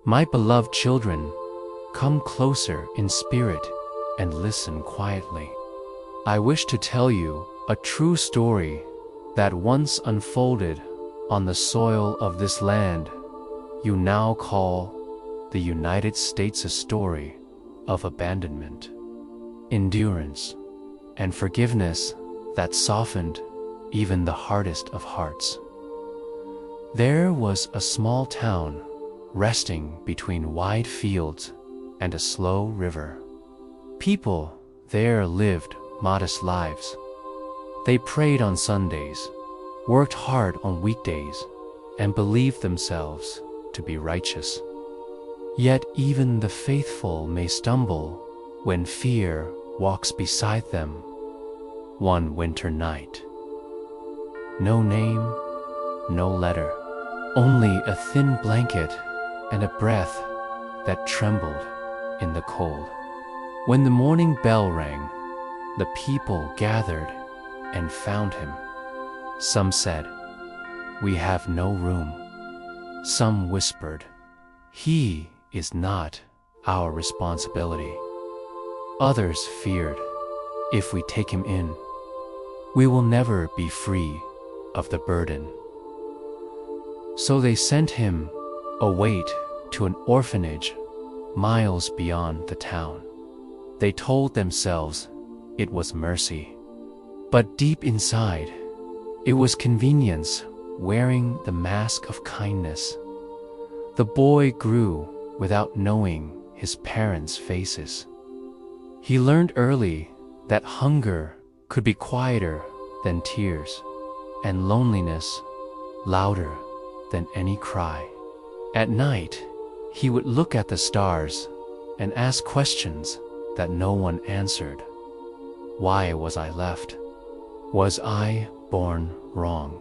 My beloved children, come closer in spirit and listen quietly. I wish to tell you a true story that once unfolded on the soil of this land you now call the United States, a story of abandonment, endurance, and forgiveness that softened even the hardest of hearts. There was a small town resting between wide fields and a slow river. People there lived modest lives. They prayed on Sundays, worked hard on weekdays, and believed themselves to be righteous. Yet even the faithful may stumble when fear walks beside them. One winter night. No name, no letter, only a thin blanket and a breath that trembled in the cold. When the morning bell rang, the people gathered and found him. Some said, "We have no room." Some whispered, "He is not our responsibility." Others feared, "If we take him in, we will never be free of the burden." So they sent him away to an orphanage miles beyond the town. They told themselves it was mercy, but deep inside, it was convenience wearing the mask of kindness. The boy grew without knowing his parents' faces. He learned early that hunger could be quieter than tears, and loneliness louder than any cry. At night, he would look at the stars and ask questions that no one answered. Why was I left? Was I born wrong?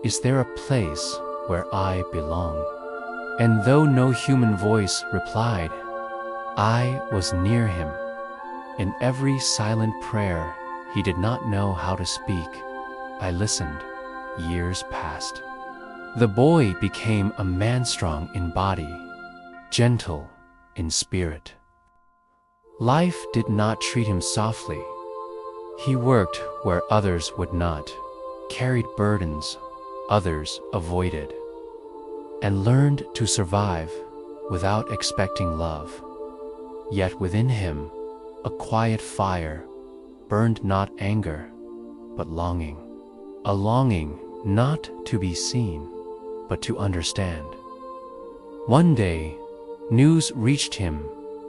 Is there a place where I belong? And though no human voice replied, I was near him. In every silent prayer he did not know how to speak, I listened. Years passed. The boy became a man strong in body, gentle in spirit. Life did not treat him softly. He worked where others would not, carried burdens others avoided, and learned to survive without expecting love. Yet within him, a quiet fire burned, not anger, but longing. A longing not to be seen, but to understand. One day, news reached him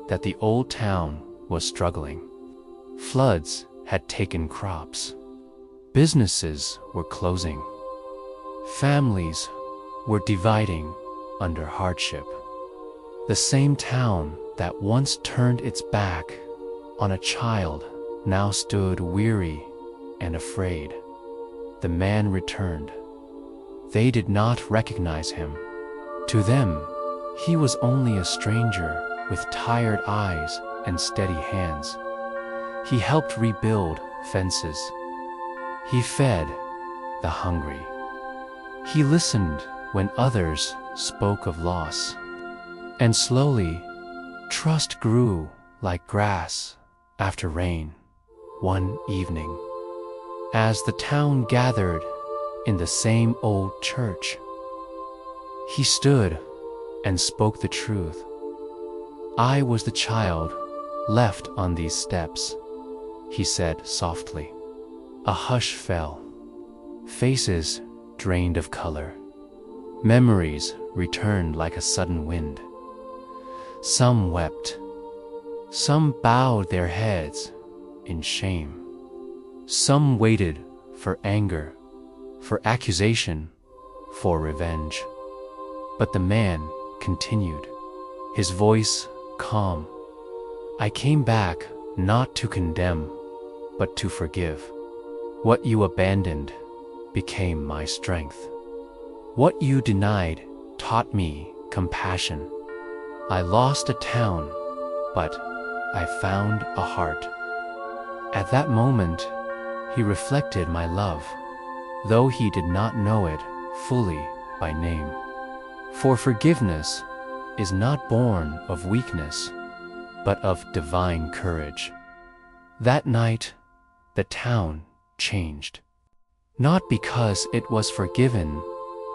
that the old town was struggling. Floods had taken crops. Businesses were closing. Families were dividing under hardship. The same town that once turned its back on a child now stood weary and afraid. The man returned. They did not recognize him. To them, he was only a stranger with tired eyes and steady hands. He helped rebuild fences. He fed the hungry. He listened when others spoke of loss. And slowly, trust grew like grass after rain. One evening, as the town gathered in the same old church, he stood and spoke the truth. I was the child left on these steps, he said softly. A hush fell. Faces drained of color. Memories returned like a sudden wind. Some wept. Some bowed their heads in shame. Some waited for anger, for accusation, for revenge. But the man continued, his voice calm. I came back not to condemn, but to forgive. What you abandoned became my strength. What you denied taught me compassion. I lost a town, but I found a heart. At that moment, he reflected my love, though he did not know it fully by name. For forgiveness is not born of weakness, but of divine courage. That night, the town changed. Not because it was forgiven,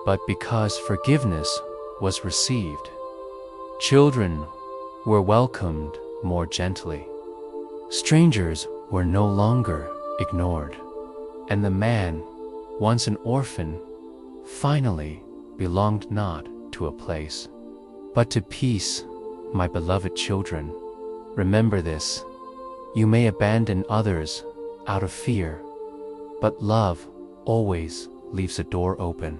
but because forgiveness was received. Children were welcomed more gently. Strangers were no longer ignored. And the man, once an orphan, finally belonged not to a place, but to peace. My beloved children, remember this: you may abandon others out of fear, but love always leaves a door open.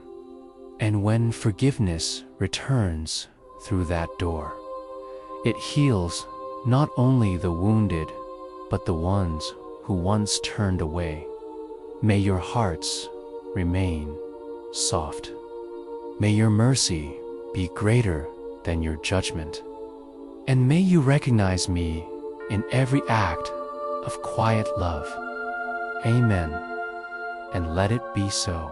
And when forgiveness returns through that door, it heals not only the wounded, but the ones who once turned away. May your hearts remain soft. May your mercy be greater than your judgment. And may you recognize me in every act of quiet love. Amen. And let it be so.